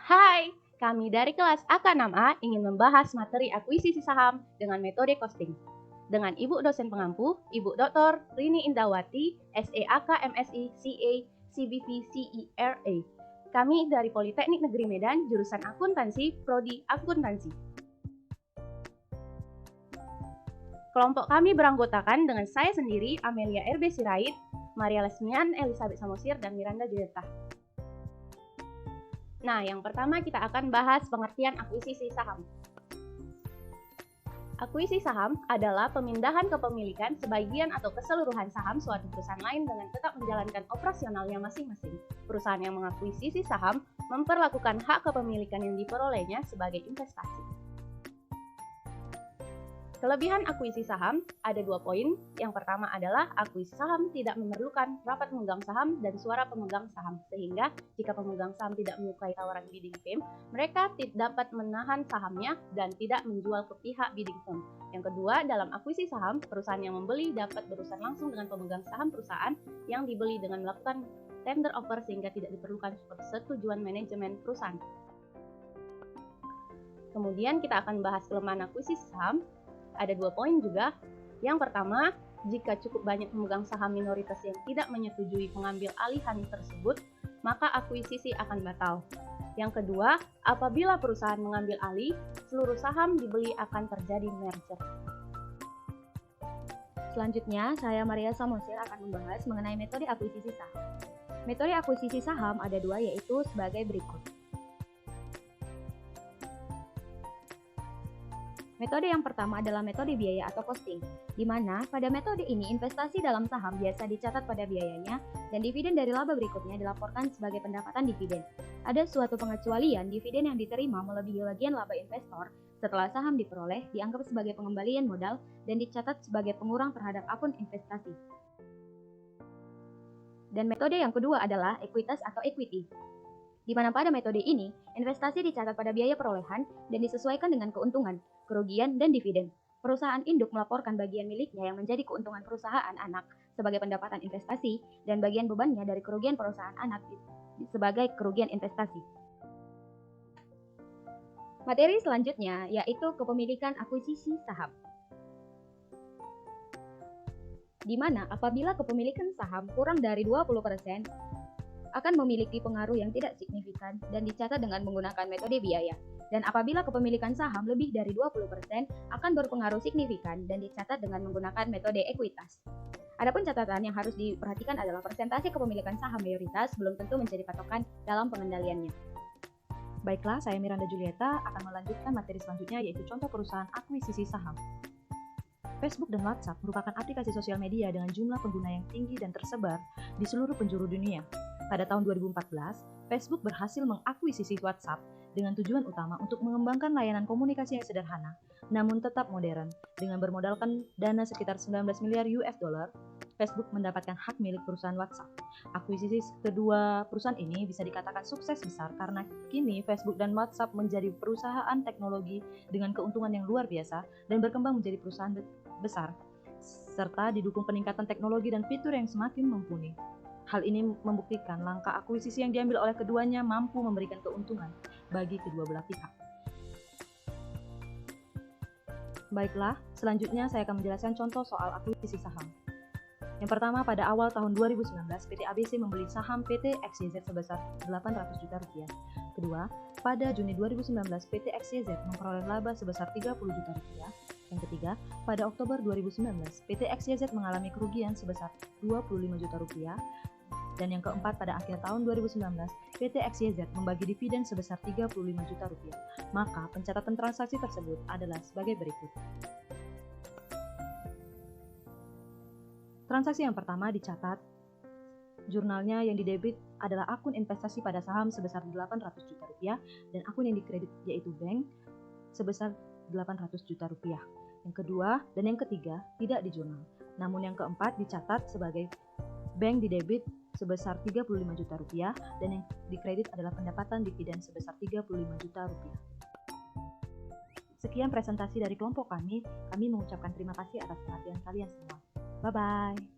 Hai, kami dari kelas AK6A ingin membahas materi akuisisi saham dengan metode costing. Dengan Ibu dosen pengampu, Ibu Dr. Rini Indawati, SEAK MSI CA CBV CERA. Kami dari Politeknik Negeri Medan, jurusan Akuntansi, Prodi Akuntansi. Kelompok kami beranggotakan dengan saya sendiri, Amelia RB Sirait, Maria Lesmian, Elizabeth Samosir, dan Miranda Julieta. Nah, yang pertama kita akan bahas pengertian akuisisi saham. Akuisisi saham adalah pemindahan kepemilikan sebagian atau keseluruhan saham suatu perusahaan lain dengan tetap menjalankan operasionalnya masing-masing. Perusahaan yang mengakuisisi saham memperlakukan hak kepemilikan yang diperolehnya sebagai investasi. Kelebihan akuisisi saham ada 2 poin. Yang pertama adalah akuisisi saham tidak memerlukan rapat pemegang saham dan suara pemegang saham, sehingga jika pemegang saham tidak menyukai tawaran bidding firm, mereka tidak dapat menahan sahamnya dan tidak menjual ke pihak bidding firm. Yang kedua, dalam akuisisi saham, perusahaan yang membeli dapat berurusan langsung dengan pemegang saham perusahaan yang dibeli dengan melakukan tender offer sehingga tidak diperlukan persetujuan manajemen perusahaan. Kemudian kita akan bahas kelemahan akuisisi saham. Ada 2 poin juga. Yang pertama, jika cukup banyak pemegang saham minoritas yang tidak menyetujui pengambil alihan tersebut, maka akuisisi akan batal. Yang kedua, apabila perusahaan mengambil alih, seluruh saham dibeli akan terjadi merger. Selanjutnya, saya Maria Samosir akan membahas mengenai metode akuisisi saham. Metode akuisisi saham ada 2, yaitu sebagai berikut. Metode yang pertama adalah metode biaya atau costing, di mana pada metode ini investasi dalam saham biasa dicatat pada biayanya dan dividen dari laba berikutnya dilaporkan sebagai pendapatan dividen. Ada suatu pengecualian dividen yang diterima melebihi bagian laba investor setelah saham diperoleh dianggap sebagai pengembalian modal dan dicatat sebagai pengurang terhadap akun investasi. Dan metode yang kedua adalah ekuitas atau equity, di mana pada metode ini, investasi dicatat pada biaya perolehan dan disesuaikan dengan keuntungan, kerugian, dan dividen. Perusahaan induk melaporkan bagian miliknya yang menjadi keuntungan perusahaan anak sebagai pendapatan investasi dan bagian bebannya dari kerugian perusahaan anak sebagai kerugian investasi. Materi selanjutnya yaitu kepemilikan akuisisi saham, di mana apabila kepemilikan saham kurang dari 20%, akan memiliki pengaruh yang tidak signifikan dan dicatat dengan menggunakan metode biaya. Dan apabila kepemilikan saham lebih dari 20%, akan berpengaruh signifikan dan dicatat dengan menggunakan metode ekuitas. Adapun catatan yang harus diperhatikan adalah persentase kepemilikan saham mayoritas belum tentu menjadi patokan dalam pengendaliannya. Baiklah, saya Miranda Julieta akan melanjutkan materi selanjutnya yaitu contoh perusahaan akuisisi saham. Facebook dan WhatsApp merupakan aplikasi sosial media dengan jumlah pengguna yang tinggi dan tersebar di seluruh penjuru dunia. Pada tahun 2014, Facebook berhasil mengakuisisi WhatsApp dengan tujuan utama untuk mengembangkan layanan komunikasi yang sederhana, namun tetap modern. Dengan bermodalkan dana sekitar 19 miliar US dollar, Facebook mendapatkan hak milik perusahaan WhatsApp. Akuisisi kedua perusahaan ini bisa dikatakan sukses besar karena kini Facebook dan WhatsApp menjadi perusahaan teknologi dengan keuntungan yang luar biasa dan berkembang menjadi perusahaan besar, serta didukung peningkatan teknologi dan fitur yang semakin mumpuni. Hal ini membuktikan langkah akuisisi yang diambil oleh keduanya mampu memberikan keuntungan bagi kedua belah pihak. Baiklah, selanjutnya saya akan menjelaskan contoh soal akuisisi saham. Yang pertama, pada awal tahun 2019, PT ABC membeli saham PT XYZ sebesar 800 juta rupiah. Kedua, pada Juni 2019, PT XYZ memperoleh laba sebesar 30 juta rupiah. Yang ketiga, pada Oktober 2019, PT XYZ mengalami kerugian sebesar 25 juta rupiah. Dan yang keempat, pada akhir tahun 2019, PT XYZ membagi dividen sebesar 35 juta rupiah. Maka pencatatan transaksi tersebut adalah sebagai berikut. Transaksi yang pertama dicatat, jurnalnya yang didebit adalah akun investasi pada saham sebesar 800 juta rupiah dan akun yang dikredit yaitu bank sebesar 800 juta rupiah. Yang kedua dan yang ketiga tidak di jurnal. Namun yang keempat dicatat sebagai bank didebit sebesar 35 juta rupiah dan yang dikredit adalah pendapatan dividen sebesar 35 juta rupiah. Sekian presentasi dari kelompok kami mengucapkan terima kasih atas perhatian kalian semua. Bye-bye.